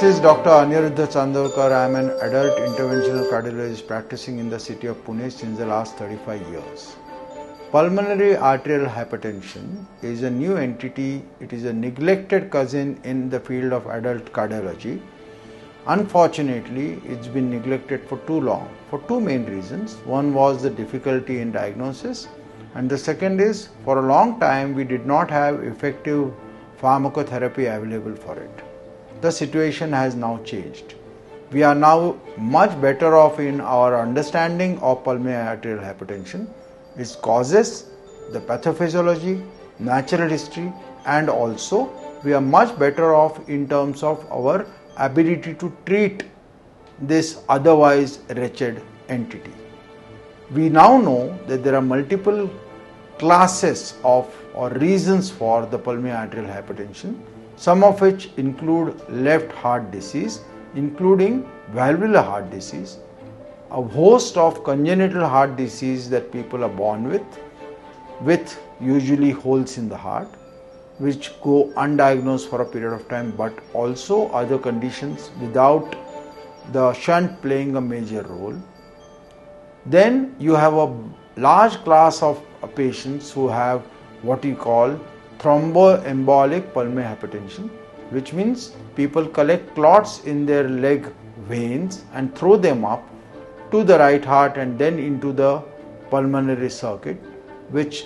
is Dr. Chandorkar. I am an adult interventional cardiologist practicing in the city of Pune since the last 35 years. Pulmonary arterial hypertension is a new entity. It is a neglected cousin in the field of adult cardiology. Unfortunately, it's been neglected for too long for two main reasons. One was the difficulty in diagnosis, and the second is for a long time we did not have effective pharmacotherapy available for it. The situation has now changed. We are now much better off in our understanding of pulmonary arterial hypertension, its causes, the pathophysiology, natural history, and also we are much better off in terms of our ability to treat this otherwise wretched entity. We now know that there are multiple classes of or reasons for the pulmonary arterial hypertension, some of which include left heart disease, including valvular heart disease, a host of congenital heart disease that people are born with usually holes in the heart, which go undiagnosed for a period of time, but also other conditions without the shunt playing a major role. Then you have a large class of patients who have what you call thromboembolic pulmonary hypertension, which means people collect clots in their leg veins and throw them up to the right heart and then into the pulmonary circuit, which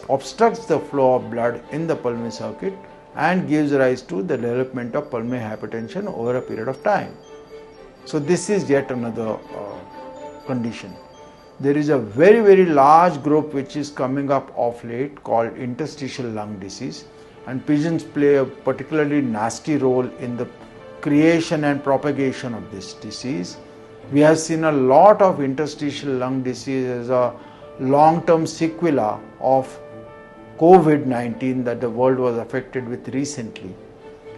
obstructs the flow of blood in the pulmonary circuit and gives rise to the development of pulmonary hypertension over a period of time. So this is yet another condition. There is a very large group which is coming up of late called interstitial lung disease, and pigeons play a particularly nasty role in the creation and propagation of this disease. We have seen a lot of interstitial lung disease as a long-term sequela of COVID-19 that the world was affected with recently,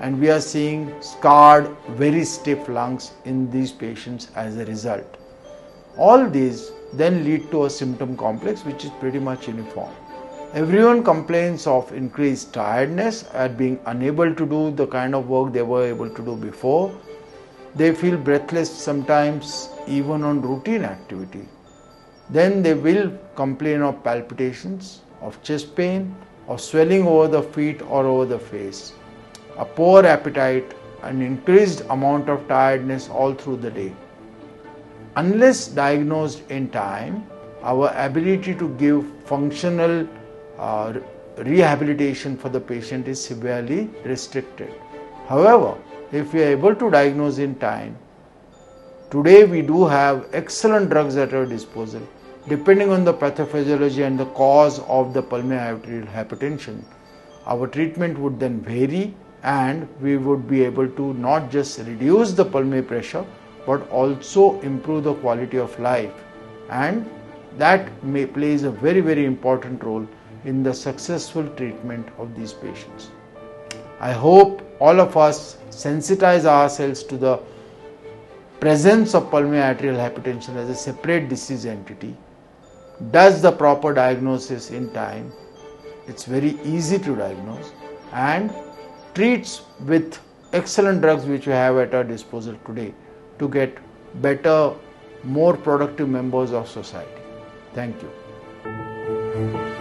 and we are seeing scarred, very stiff lungs in these patients as a result. All these then lead to a symptom complex which is pretty much uniform. Everyone complains of increased tiredness at being unable to do the kind of work they were able to do before. They feel breathless sometimes even on routine activity. Then they will complain of palpitations, of chest pain, of swelling over the feet or over the face, a poor appetite, an increased amount of tiredness all through the day. Unless diagnosed in time, our ability to give functional rehabilitation for the patient is severely restricted. However, if we are able to diagnose in time, today we do have excellent drugs at our disposal. Depending on the pathophysiology and the cause of the pulmonary arterial hypertension, our treatment would then vary, and we would be able to not just reduce the pulmonary pressure but also improve the quality of life, and that plays a very important role in the successful treatment of these patients. I hope all of us sensitize ourselves to the presence of pulmonary arterial hypertension as a separate disease entity, does the proper diagnosis in time, it's very easy to diagnose, and treats with excellent drugs which we have at our disposal today to get better, more productive members of society. Thank you.